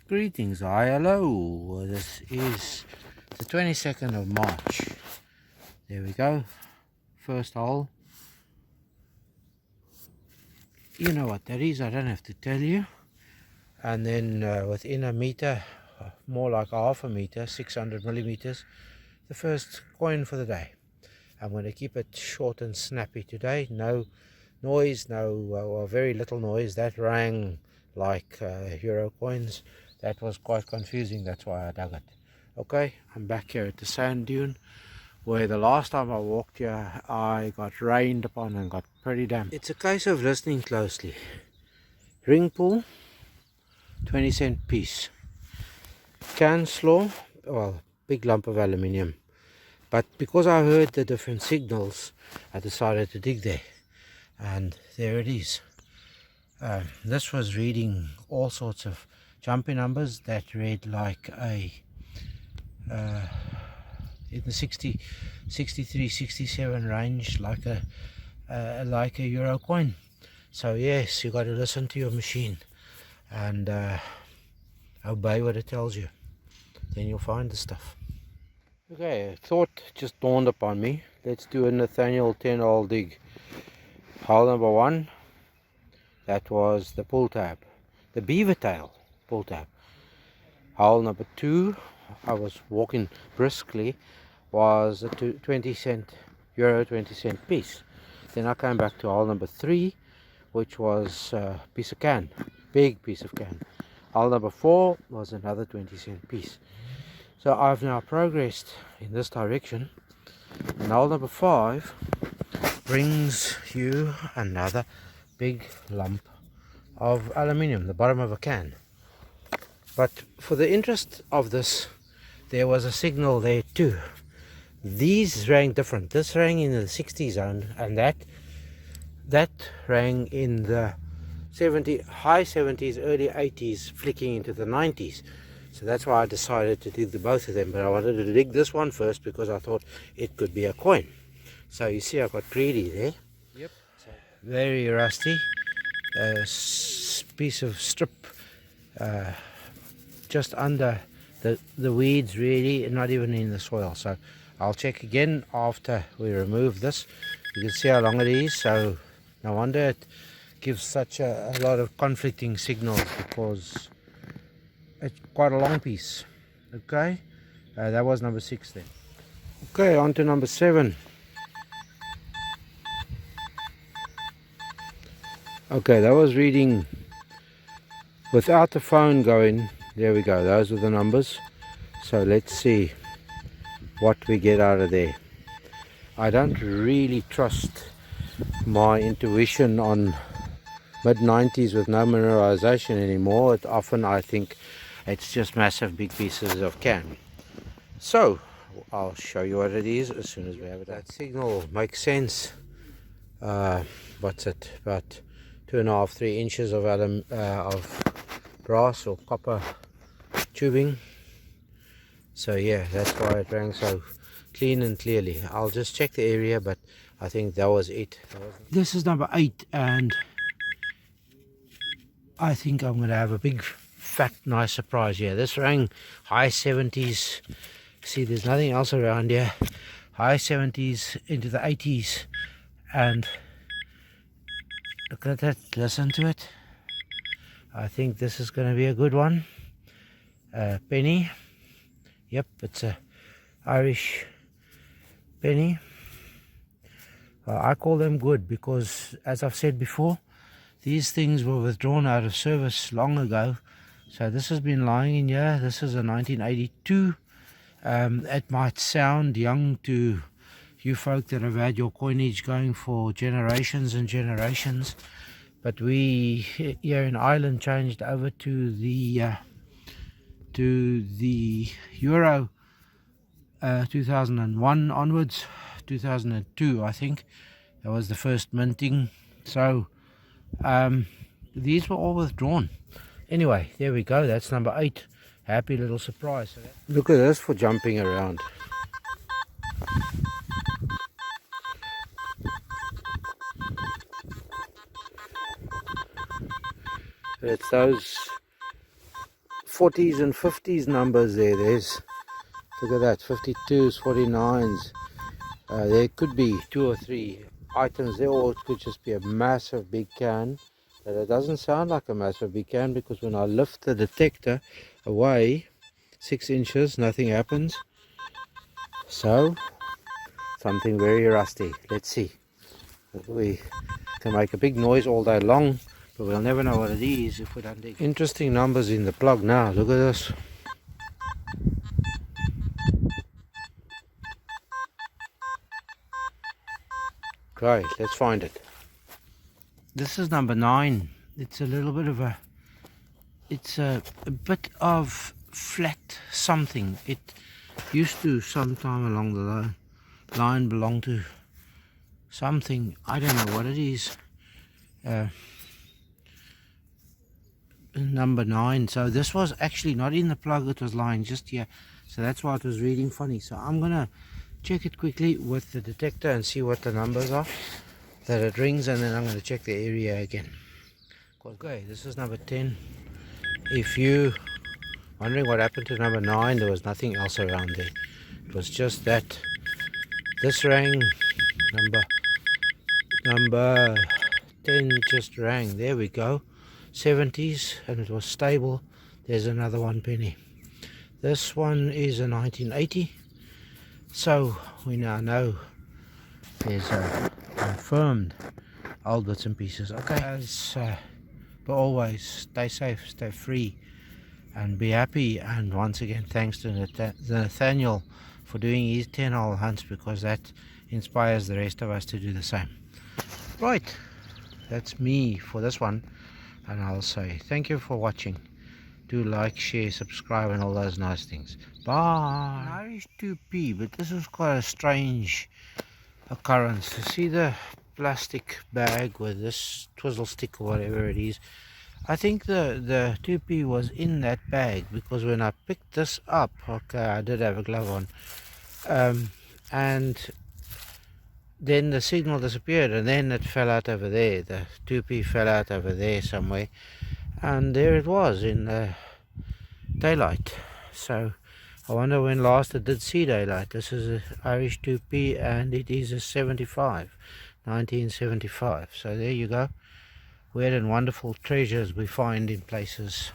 Greetings, hi, hello. This is the 22nd of March. There we go. First hole. You know what that is, I don't have to tell you. And then within a meter, more like a half a meter, 600 millimeters, the first coin for the day. I'm going to keep it short and snappy today. No noise, or very little noise. That rang like euro coins. That was quite confusing, that's why I dug it. Okay, I'm back here at the sand dune, where the last time I walked here I got rained upon and got pretty damp. It's a case of listening closely. Ring pull, 20-cent piece. Can-slaw, well, big lump of aluminium. But because I heard the different signals, I decided to dig there. And there it is. This was reading all sorts of jumping numbers that read like a in the 60, 63, 67 range, like a euro coin. So yes, you got to listen to your machine and obey what it tells you. Then you'll find the stuff. Okay, a thought just dawned upon me. Let's do a Nathaniel 10-hole dig. Hole number 1, that was the pull tab, the beaver tail pull tab. Hole number 2, I was walking briskly, was a 20-cent piece. Then I came back to hole number 3, which was a piece of can, big piece of can. Hole number 4 was another 20-cent piece. So I've now progressed in this direction, and hole number 5 brings you another big lump of aluminium, the bottom of a can. But for the interest of this, there was a signal there too. These rang different. This rang in the 60 zone, and that rang in the high 70s, early 80s, flicking into the 90s. So that's why I decided to dig the both of them. But I wanted to dig this one first because I thought it could be a coin. So you see I got greedy there. Yep. So very rusty. Piece of strip just under the weeds, really, not even in the soil. So I'll check again after we remove this. You can see how long it is, so no wonder it gives such a lot of conflicting signals, because it's quite a long piece. Okay, that was number 6 then. Okay, on to number 7. Okay, that was reading without the phone going. There we go, those are the numbers. So let's see what we get out of there. I don't really trust my intuition on mid-90s with no mineralization anymore. Often I think it's just massive big pieces of can. So I'll show you what it is as soon as we have it. That signal makes sense. What's it, about 2.5-3 inches of brass or copper tubing. So yeah, that's why it rang so clean and clearly. I'll just check the area, but I think that was it. This is number 8, and I think I'm going to have a big fat nice surprise here. This rang high 70s. See, there's nothing else around here. High 70s into the 80s, and look at that, listen to it. I think this is going to be a good one. Penny. Yep, it's a Irish penny. I call them good because, as I've said before, these things were withdrawn out of service long ago. So this has been lying in here. This is a 1982. It might sound young to you folk that have had your coinage going for generations and generations, but we here in Ireland changed over to the euro 2001 onwards. 2002 I think, that was the first minting. So these were all withdrawn. Anyway, there we go, that's number 8. Happy little surprise. Look at this for jumping around. It's those 40s and 50s numbers there. Look at that, 52s, 49s. There could be 2 or 3 items there, or it could just be a massive big can. But it doesn't sound like a massive big can, because when I lift the detector away 6 inches, nothing happens. So something very rusty. Let's see. We can make a big noise all day long, but we'll never know what it is if we don't dig. Interesting numbers in the plug now. Look at this. Okay, let's find it. This is number 9. It's a little bit of a, it's a bit of flat something. It used to sometime along the line belong to something. I don't know what it is. Number 9. So this was actually not in the plug, it was lying just here. So that's why it was reading funny. So I'm gonna check it quickly with the detector and see what the numbers are that it rings, and then I'm going to check the area again. Okay, this is number 10. If you wondering what happened to number 9, there was nothing else around there. It was just that this rang, number 10 just rang. There we go, 70s, and it was stable. There's another 1 penny. This one is a 1980, so we now know there's a confirmed old bits and pieces. Okay, but always stay safe, stay free, and be happy. And once again, thanks to Nathaniel for doing his 10-hole hunts, because that inspires the rest of us to do the same. Right, that's me for this one, and I'll say thank you for watching. Do like, share, subscribe, and all those nice things. Bye. An Irish 2p, but this was quite a strange occurrence. To see the plastic bag with this twizzle stick or whatever it is, I think the 2p was in that bag, because when I picked this up, okay, I did have a glove on, and then the signal disappeared, and then it fell out over there. The 2p fell out over there somewhere, and there it was in the daylight. So I wonder when last it did see daylight. This is an Irish 2p, and it is a 1975. So there you go. Weird and wonderful treasures we find in places.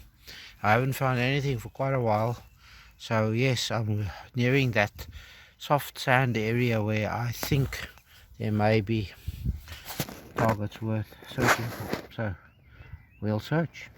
I haven't found anything for quite a while. So yes, I'm nearing that soft sand area where I think there may be targets worth searching for. So we'll search.